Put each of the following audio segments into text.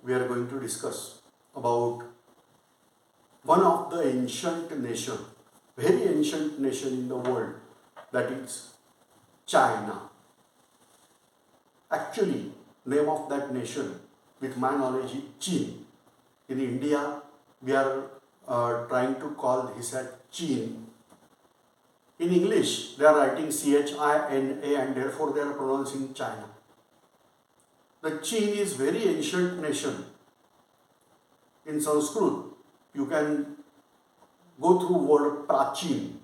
we are going to discuss about one of the ancient nation, very ancient nation in the world, that is China. Actually, name of that nation, with my knowledge, is Chin. In India, we are trying to call this as Chin. In English, they are writing China and therefore they are pronouncing China. The Chin is very ancient nation. In Sanskrit, you can go through word Prachin.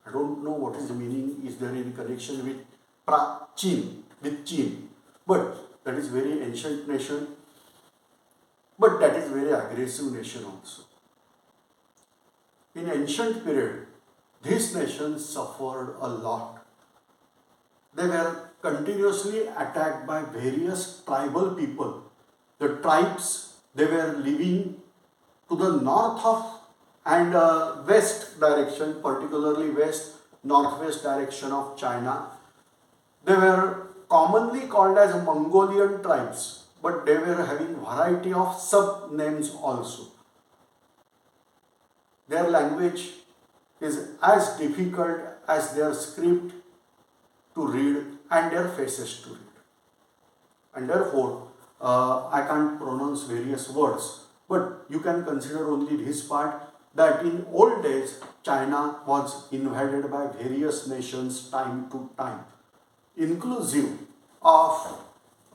I don't know what is the meaning, is there any connection with Prachin, with Chin. But that is very ancient nation. But that is very aggressive nation also. In ancient period, this nation suffered a lot. They were continuously attacked by various tribal people. The tribes, they were living to the north of and west direction, particularly west, northwest direction of China. They were commonly called as Mongolian tribes, but they were having variety of sub-names also. Their language is as difficult as their script to read and their faces to read. And therefore, I can't pronounce various words, but you can consider only this part, that in old days, China was invaded by various nations time to time, inclusive of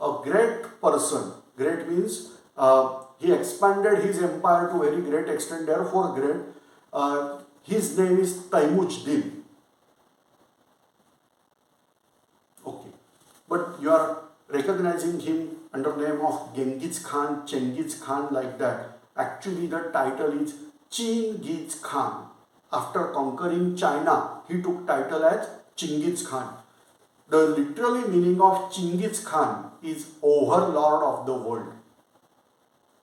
a great person. Great means he expanded his empire to very great extent, therefore great. His name is Taimujdin. Okay. But you are recognizing him under the name of Genghis Khan, Chengiz Khan, like that. Actually, the title is Chingiz Khan. After conquering China, he took title as Chingiz Khan. The literally meaning of Chingiz Khan is overlord of the world.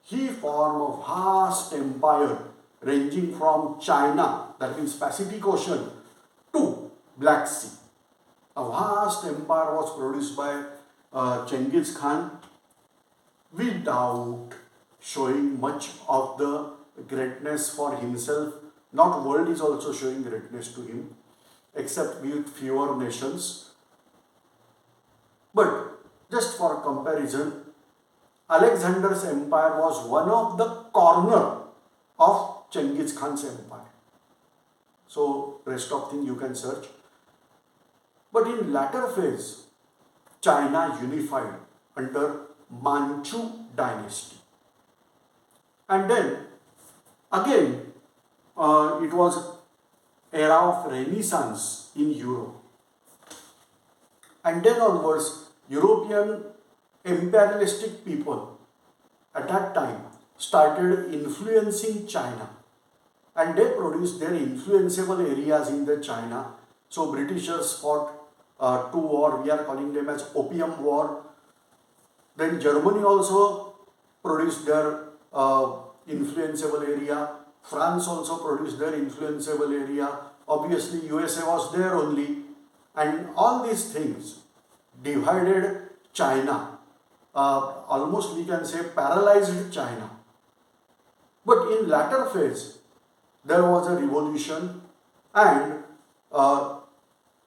He formed a vast empire ranging from China, that means Pacific Ocean, to Black Sea. A vast empire was produced by Chengiz Khan without showing much of the greatness for himself. Not world is also showing greatness to him, except with fewer nations. But just for comparison, Alexander's empire was one of the corner of Chengiz Khan's empire. So rest of thing you can search. But in latter phase, China unified under Manchu dynasty. And then again, it was era of Renaissance in Europe. And then onwards, European imperialistic people at that time started influencing China, and they produced their influenceable areas in the China. So Britishers fought two war, we are calling them as Opium War. Then Germany also produced their influenceable area. France also produced their influenceable area. Obviously USA was there only. And all these things divided China. Almost we can say paralyzed China. But in latter phase, there was a revolution and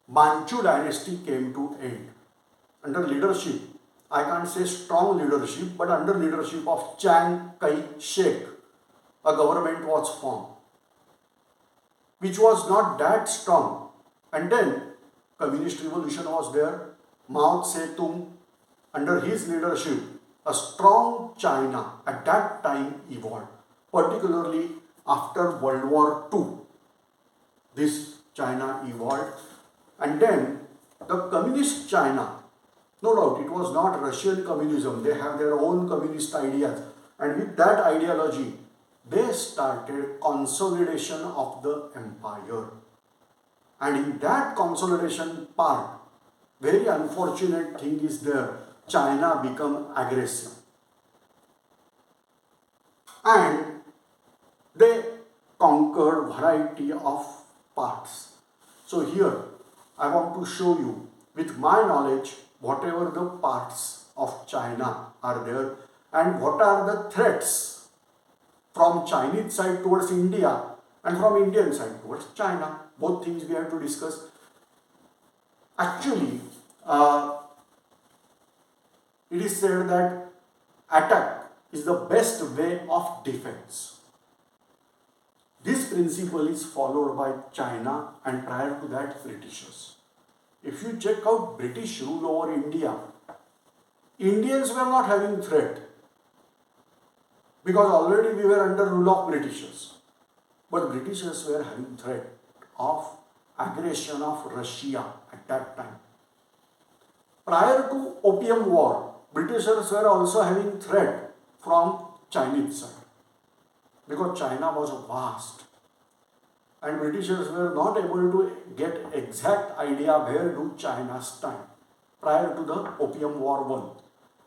Manchu dynasty came to end. Under leadership, I can't say strong leadership, but under leadership of Chiang Kai-shek, a government was formed, which was not that strong. And then communist revolution was there. Mao Zedong, under his leadership, a strong China at that time evolved, particularly after World War II. This China evolved, and then the communist China, no doubt it was not Russian communism, they have their own communist ideas, and with that ideology, they started consolidation of the empire. And in that consolidation part, very unfortunate thing is there, China become aggressive. And they conquered variety of parts. So here, I want to show you, with my knowledge, whatever the parts of China are there, and what are the threats from Chinese side towards India and from Indian side towards China. Both things we have to discuss. Actually, it is said that attack is the best way of defense. This principle is followed by China and prior to that Britishers. If you check out British rule over India, Indians were not having threat because already we were under rule of Britishers. But Britishers were having threat of aggression of Russia at that time. Prior to Opium War, Britishers were also having threat from Chinese side because China was vast and Britishers were not able to get exact idea where do China stand prior to the Opium War 1,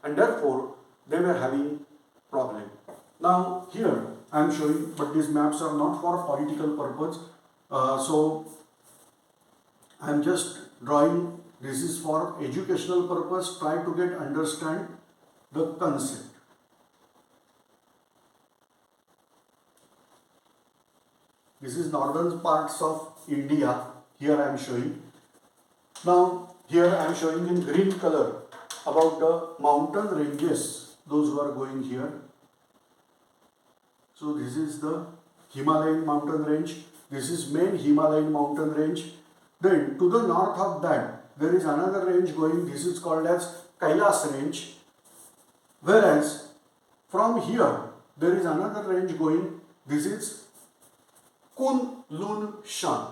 and therefore they were having problem. Now here I am showing, but these maps are not for political purpose, so I am just drawing. This is for educational purpose, try to understand the concept. This is northern parts of India, here I am showing. Now here I am showing in green color about the mountain ranges, those who are going here. So this is the Himalayan mountain range, this is main Himalayan mountain range. Then to the north of that there is another range going, this is called as Kailas range. Whereas from here there is another range going, this is Kun Lun Shan.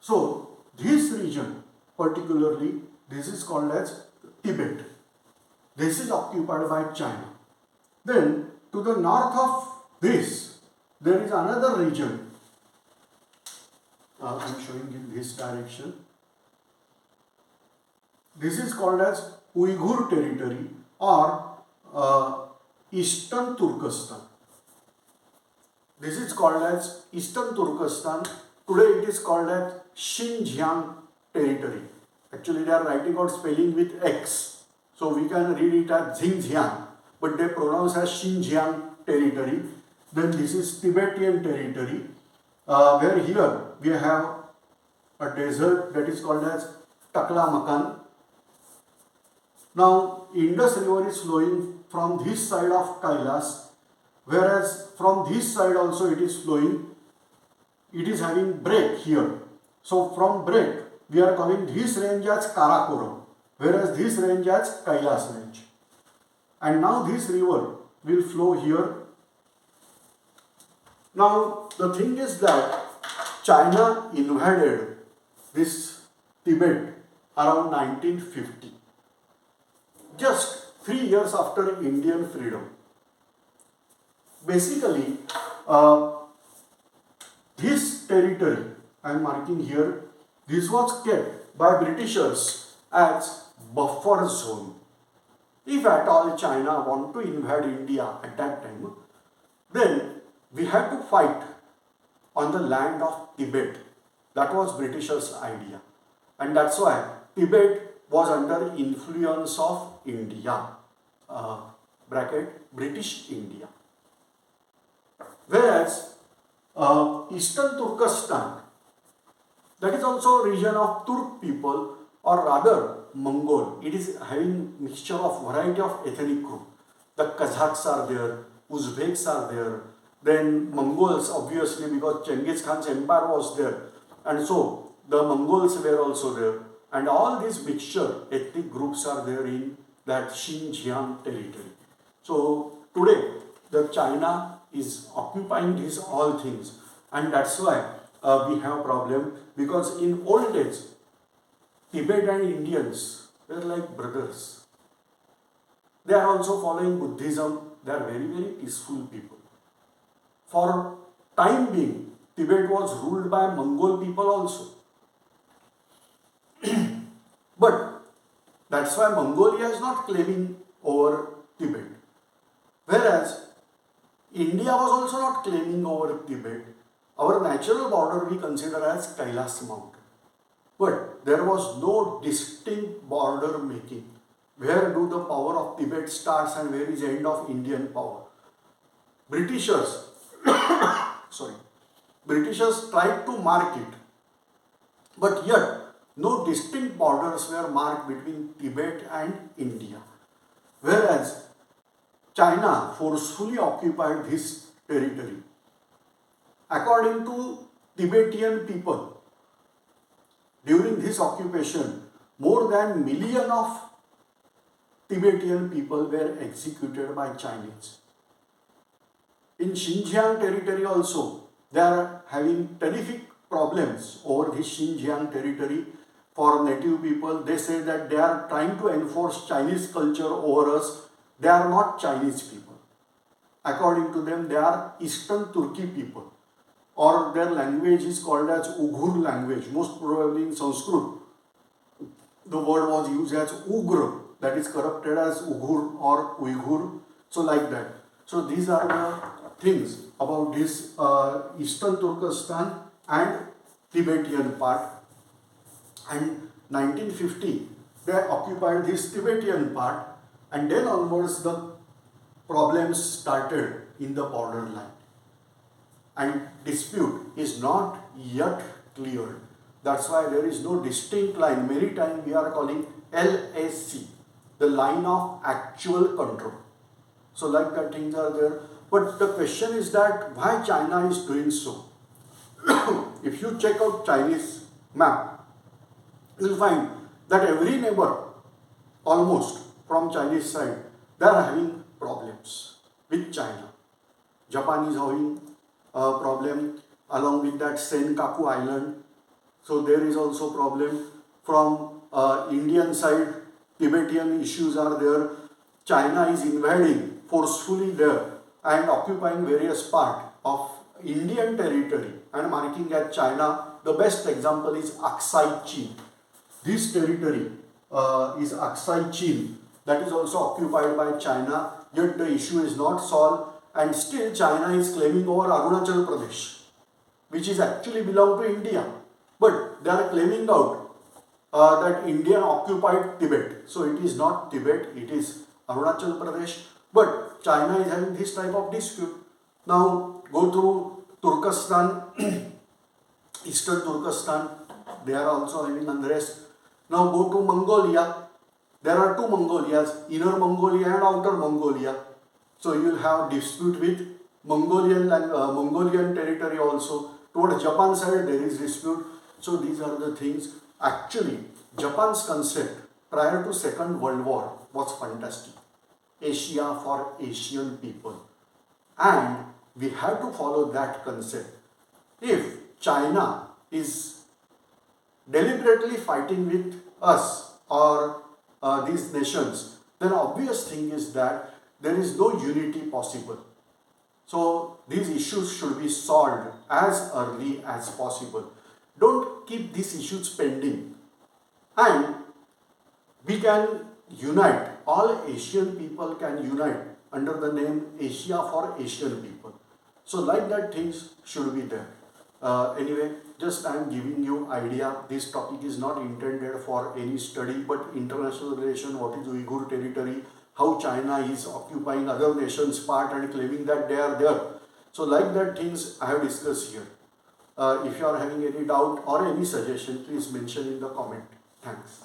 So this region particularly, this is called as Tibet. This is occupied by China. Then to the north of this there is another region. I am showing in this direction. This is called as Uyghur territory or Eastern Turkestan. This is called as Eastern Turkestan. Today it is called as Xinjiang territory. Actually they are writing out spelling with X. So we can read it as Xinjiang, but they pronounce as Xinjiang territory. Then this is Tibetan territory, where here we have a desert that is called as Taklamakan. Now Indus River is flowing from this side of Kailas, whereas from this side also it is flowing. It is having break here. So from break we are calling this range as Karakoram, whereas this range as Kailas range. And now this river will flow here. Now the thing is that China invaded this Tibet around 1950, just 3 years after Indian freedom. Basically, this territory I am marking here, this was kept by Britishers as buffer zone. If at all China want to invade India at that time, then we had to fight on the land of Tibet. That was Britishers' idea. And that's why Tibet was under influence of India, bracket British India. Whereas Eastern Turkestan, that is also a region of Turk people, or rather Mongol. It is having mixture of variety of ethnic group. The Kazakhs are there, Uzbeks are there, then Mongols obviously because Genghis Khan's empire was there, and so the Mongols were also there, and all these mixture ethnic groups are there in that Xinjiang territory. So today the China is occupying these all things, and that's why we have problem, because in old days Tibet and Indians were like brothers. They are also following Buddhism. They are very, very peaceful people. For time being, Tibet was ruled by Mongol people also. But that's why Mongolia is not claiming over Tibet. Whereas India was also not claiming over Tibet. Our natural border we consider as Kailas mountain. But there was no distinct border making. where do the power of Tibet starts and where is the end of Indian power? Britishers, sorry, Britishers tried to mark it, but yet no distinct borders were marked between Tibet and India. Whereas China forcefully occupied this territory. According to Tibetan people, during this occupation, more than million of Tibetan people were executed by Chinese. In Xinjiang territory also, they are having terrific problems over this Xinjiang territory for native people. They say that they are trying to enforce Chinese culture over us. They are not Chinese people. According to them, they are Eastern Turkey people, or their language is called as Uyghur language. Most probably in Sanskrit, the word was used as Ugra, that is corrupted as Uyghur or Uyghur. So like that. So these are the things about this Eastern Turkestan and Tibetan part. And 1950, they occupied this Tibetan part, and then onwards the problems started in the borderline. And dispute is not yet cleared. That's why there is no distinct line. Many times we are calling LAC, the line of actual control. So like that things are there. But the question is that why China is doing so? If you check out Chinese map, you will find that every neighbor, almost from Chinese side, they are having problems with China. Japan is having a problem, along with that Senkaku Island. So there is also problem from Indian side. Tibetan issues are there. China is invading forcefully there and occupying various parts of Indian territory and marking as China. The best example is Aksai Chin. This territory is Aksai Chin, that is also occupied by China, yet the issue is not solved, and still China is claiming over Arunachal Pradesh, which is actually belong to India. But they are claiming out that India occupied Tibet. So it is not Tibet, it is Arunachal Pradesh. But China is having this type of dispute. Now go to Turkestan, Eastern Turkestan, they are also having unrest. Now go to Mongolia. There are two Mongolias, Inner Mongolia and Outer Mongolia. So you will have dispute with Mongolian territory also. Towards Japan side there is dispute. So these are the things. Actually, Japan's concept prior to Second World War was fantastic. Asia for Asian people. And we have to follow that concept. If China is deliberately fighting with us or these nations, then obvious thing is that there is no unity possible. So these issues should be solved as early as possible. Don't keep these issues pending. And we can unite, all Asian people can unite under the name Asia for Asian people. So like that things should be there. Anyway, just I am giving you idea. This topic is not intended for any study, but international relation, what is Uyghur territory, how China is occupying other nations' part and claiming that they are there. So like that things I have discussed here. If you are having any doubt or any suggestion, please mention in the comment. Thanks.